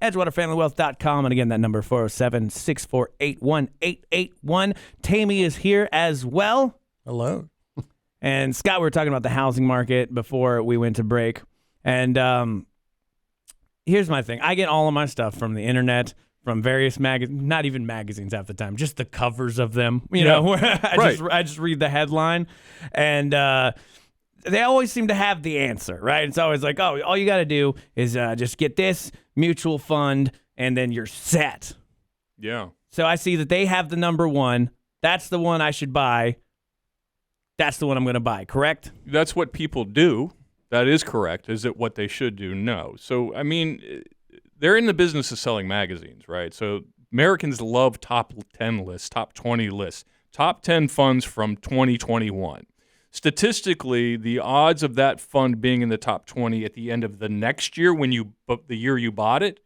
EdgewaterFamilyWealth.com. And again, that number 407-648-1881. Tammy is here as well. Hello. And Scott, we were talking about the housing market before we went to break. And here's my thing. I get all of my stuff from the internet, from various magazines, not even magazines half the time, just the covers of them. You know, where I just read the headline. And they always seem to have the answer, right? It's always like, oh, all you got to do is just get this mutual fund, and then you're set. Yeah. So I see that they have the number one. That's the one I should buy. That's the one I'm going to buy, correct? That's what people do. That is correct. Is it what they should do? No. So, I mean, they're in the business of selling magazines, right? So Americans love top 10 lists, top 20 lists, top 10 funds from 2021. Statistically, the odds of that fund being in the top 20 at the end of the next year, the year you bought it,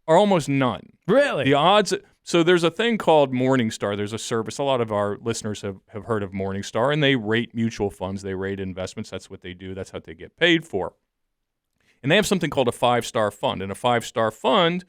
are almost none. Really? The odds. So there's a thing called Morningstar. There's a service. A lot of our listeners have heard of Morningstar, and they rate mutual funds. They rate investments. That's what they do. That's what they get paid for. And they have something called a 5-star fund. And a 5-star fund,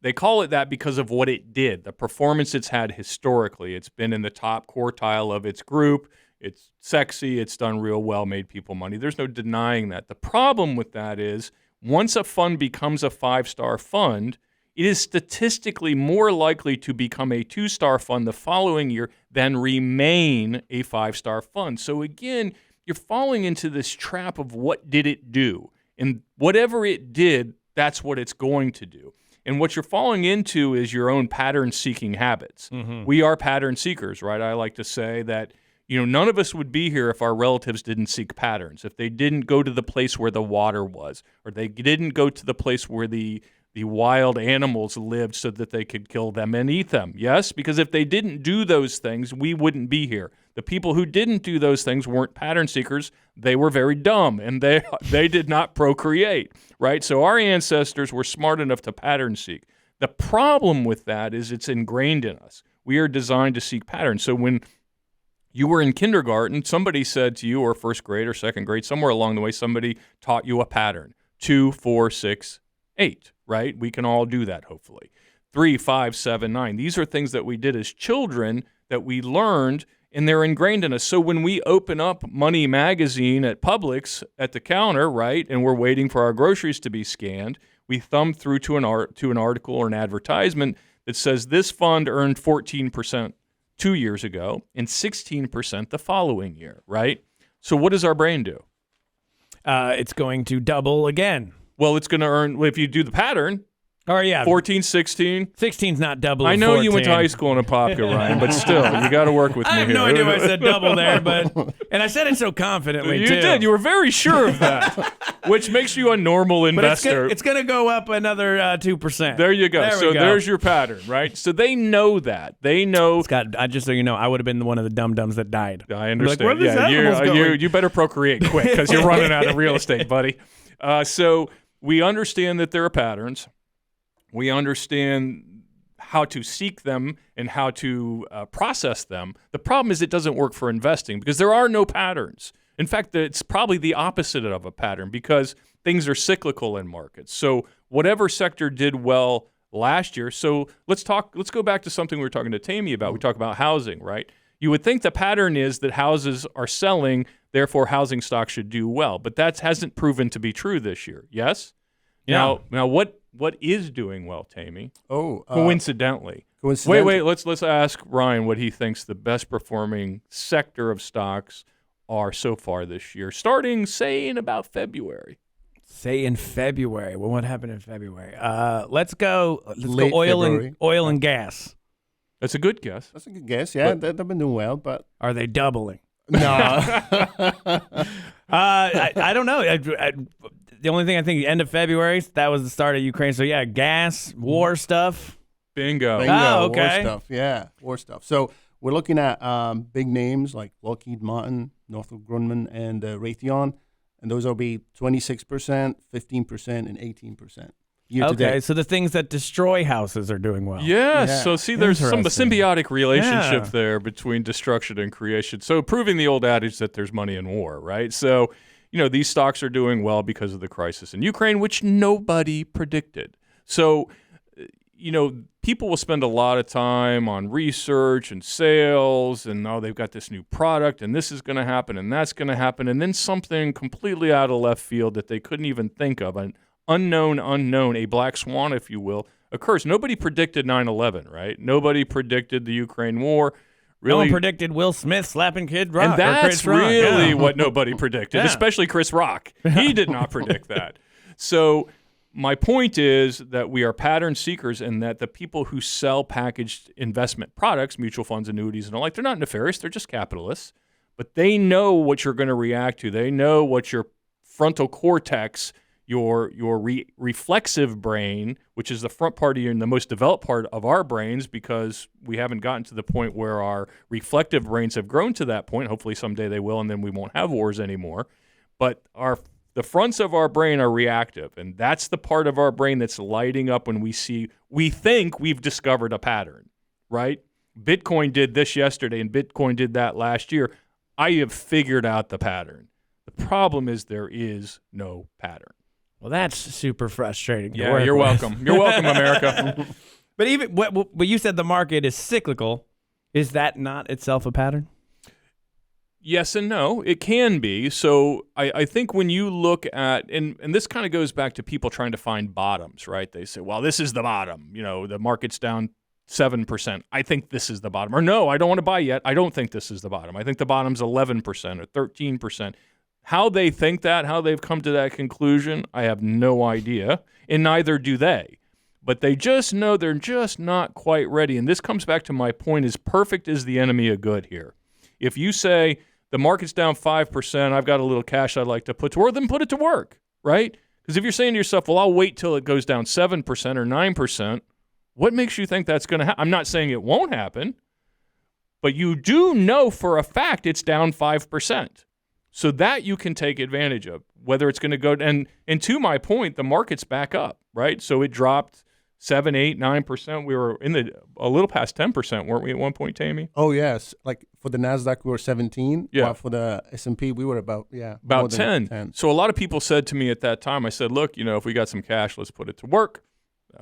they call it that because of what it did, the performance it's had historically. It's been in the top quartile of its group. It's sexy. It's done real well, made people money. There's no denying that. The problem with that is once a fund becomes a 5-star fund, it is statistically more likely to become a 2-star fund the following year than remain a 5-star fund. So again, you're falling into this trap of what did it do? And whatever it did, that's what it's going to do. And what you're falling into is your own pattern-seeking habits. Mm-hmm. We are pattern seekers, right? I like to say that none of us would be here if our relatives didn't seek patterns, if they didn't go to the place where the water was, or they didn't go to the place where the wild animals lived so that they could kill them and eat them. Yes? Because if they didn't do those things, we wouldn't be here. The people who didn't do those things weren't pattern seekers. They were very dumb, and they did not procreate, right? So our ancestors were smart enough to pattern seek. The problem with that is it's ingrained in us. We are designed to seek patterns. So when you were in kindergarten, somebody said to you, or first grade or second grade, somewhere along the way, somebody taught you a pattern. 2, 4, 6, 8, right? We can all do that, hopefully. 3, 5, 7, 9. These are things that we did as children that we learned, and they're ingrained in us. So when we open up Money Magazine at Publix at the counter, right, and we're waiting for our groceries to be scanned, we thumb through to an article or an advertisement that says this fund earned 14% 2 years ago and 16% the following year, right? So what does our brain do? It's going to double again. Well, it's going to earn, if you do the pattern, 14, 16. 16's not double. I know 14. You went to high school in Apopka, Ryan, but still, you got to work with me here. I have no idea why I said double there, and I said it so confidently, You too. did. You were very sure of that, which makes you a normal investor. But it's going to go up another 2%. There you go. There's your pattern, right? So they know that. They know. Scott, just so you know, I would have been one of the dum-dums that died. I understand. Like, where are these animals going? You better procreate quick because you're running out of real estate, buddy. So we understand that there are patterns. We understand how to seek them and how to process them. The problem is it doesn't work for investing because there are no patterns. In fact, it's probably the opposite of a pattern because things are cyclical in markets. So whatever sector did well last year. So let's go back to something we were talking to Tammy about. We talk about housing, right? You would think the pattern is that houses are selling, therefore housing stocks should do well. But that hasn't proven to be true this year. Yes? Yeah. Now what is doing well, Tammy? Coincidentally. Wait. Let's ask Ryan what he thinks the best performing sector of stocks are so far this year, starting, say, in about February. Say in February. Well, what happened in February? Let's go February. Oil and gas. That's a good guess. That's a good guess. Yeah, they've been doing well, but are they doubling? No. I don't know. The only thing I think, end of February, that was the start of Ukraine. So, yeah, gas, war stuff. Bingo. Oh, okay. War stuff. Yeah, war stuff. So we're looking at big names like Lockheed Martin, Northrop Grumman, and Raytheon. And those will be 26%, 15%, and 18% year to date. Okay, so the things that destroy houses are doing well. Yes. Yeah. So, see, there's some symbiotic relationship Yeah. there between destruction and creation. So, proving the old adage that there's money in war, right? So, these stocks are doing well because of the crisis in Ukraine, which nobody predicted. So, people will spend a lot of time on research and sales and, they've got this new product and this is going to happen and that's going to happen. And then something completely out of left field that they couldn't even think of, an unknown, a black swan, if you will, occurs. Nobody predicted 9/11, right? Nobody predicted the Ukraine war. Really, no one predicted Will Smith slapping Kid Rock. And that's really what nobody predicted, Yeah. especially Chris Rock. He did not predict that. So my point is that we are pattern seekers and that the people who sell packaged investment products, mutual funds, annuities, and the like, they're not nefarious. They're just capitalists. But they know what you're going to react to. They know what your frontal cortex, your reflexive brain, which is the front part of the most developed part of our brains, because we haven't gotten to the point where our reflective brains have grown to that point. Hopefully someday they will, and then we won't have wars anymore. But the fronts of our brain are reactive, and that's the part of our brain that's lighting up when we think we've discovered a pattern, right? Bitcoin did this yesterday, and Bitcoin did that last year. I have figured out the pattern. The problem is there is no pattern. Well, that's super frustrating. Yeah, you're welcome. You're welcome, America. But even but you said the market is cyclical. Is that not itself a pattern? Yes and no. It can be. So I think when you look at, and this kind of goes back to people trying to find bottoms, right? They say, well, this is the bottom. The market's down 7%. I think this is the bottom. Or no, I don't want to buy yet. I don't think this is the bottom. I think the bottom's 11% or 13%. How they think that, how they've come to that conclusion, I have no idea, and neither do they. But they just know they're just not quite ready. And this comes back to my point, is perfect is the enemy of good here. If you say the market's down 5%, I've got a little cash I'd like to put to work, then put it to work, right? Because if you're saying to yourself, well, I'll wait till it goes down 7% or 9%, what makes you think that's going to happen? I'm not saying it won't happen, but you do know for a fact it's down 5%. So that you can take advantage of, whether it's going to go, and to my point, the market's back up, right? So it dropped 7, 8, 9%. We were a little past 10%, weren't we at one point, Tammy? Oh, yes. Like for the NASDAQ, we were 17. Yeah. While for the S&P, we were about About more than 10. So a lot of people said to me at that time, I said, look, if we got some cash, let's put it to work.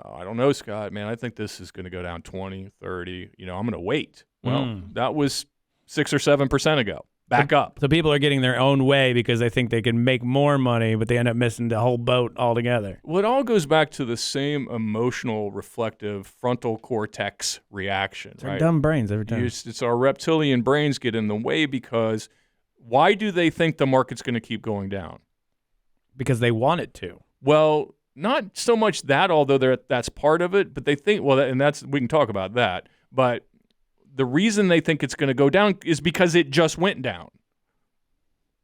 I don't know, Scott, man. I think this is going to go down 20, 30. I'm going to wait. Well, that was 6 or 7% ago. Back up. So people are getting their own way because they think they can make more money, but they end up missing the whole boat altogether. Well, it all goes back to the same emotional, reflective frontal cortex reaction. It's our dumb brains every time. It's our reptilian brains get in the way, because why do they think the market's going to keep going down? Because they want it to. Well, not so much that, although that's part of it, but they think, we can talk about that, but the reason they think it's going to go down is because it just went down.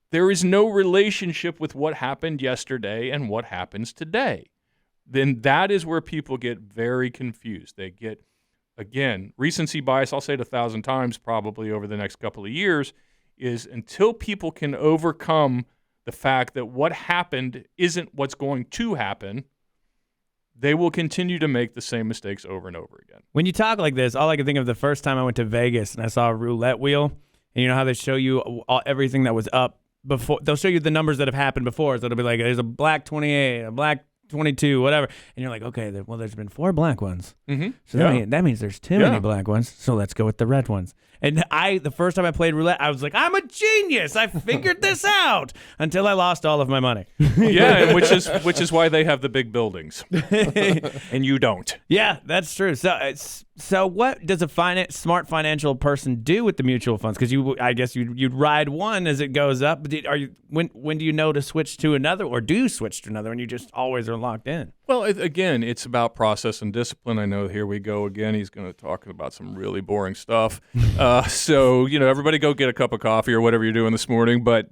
There is no relationship with what happened yesterday and what happens today. Then that is where people get very confused. They get, again, recency bias, I'll say it 1,000 times probably over the next couple of years, is until people can overcome the fact that what happened isn't what's going to happen, they will continue to make the same mistakes over and over again. When you talk like this, all I can think of the first time I went to Vegas and I saw a roulette wheel, and you know how they show you everything that was up before. They'll show you the numbers that have happened before. So it'll be like, there's a black 28, a black 22, whatever. And you're like, okay, well, there's been 4 black ones. Mm-hmm. So that means there's too many black ones. So let's go with the red ones. And the first time I played roulette, I was like, I'm a genius. I figured this out, until I lost all of my money. Yeah, which is why they have the big buildings, and you don't. Yeah, that's true. So what does a smart financial person do with the mutual funds? Because I guess you'd ride one as it goes up. But when do you know to switch to another, or do you switch to another, and you just always are locked in? Well, again, it's about process and discipline. I know here we go again. He's going to talk about some really boring stuff. So, everybody go get a cup of coffee or whatever you're doing this morning. But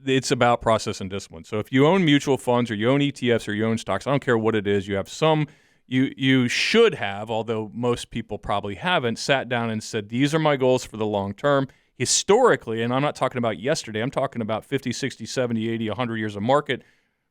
it's about process and discipline. So if you own mutual funds or you own ETFs or you own stocks, I don't care what it is, you have some, you should have, although most people probably haven't, sat down and said, these are my goals for the long term. Historically, and I'm not talking about yesterday, I'm talking about 50, 60, 70, 80, 100 years of market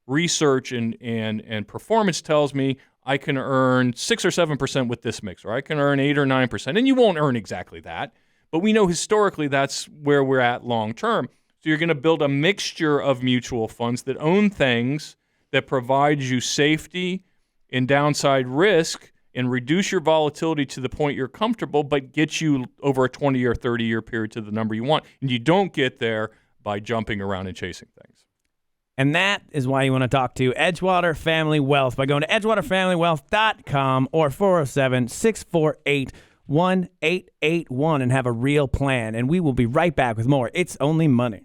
research and performance tells me I can earn 6 or 7% with this mix, or I can earn 8 or 9%. And you won't earn exactly that, but we know historically that's where we're at long term. So you're going to build a mixture of mutual funds that own things that provide you safety in downside risk and reduce your volatility to the point you're comfortable, but get you over a 20 or 30-year period to the number you want. And you don't get there by jumping around and chasing things. And that is why you want to talk to Edgewater Family Wealth by going to edgewaterfamilywealth.com or 407-648-1881 and have a real plan. And we will be right back with more It's Only Money.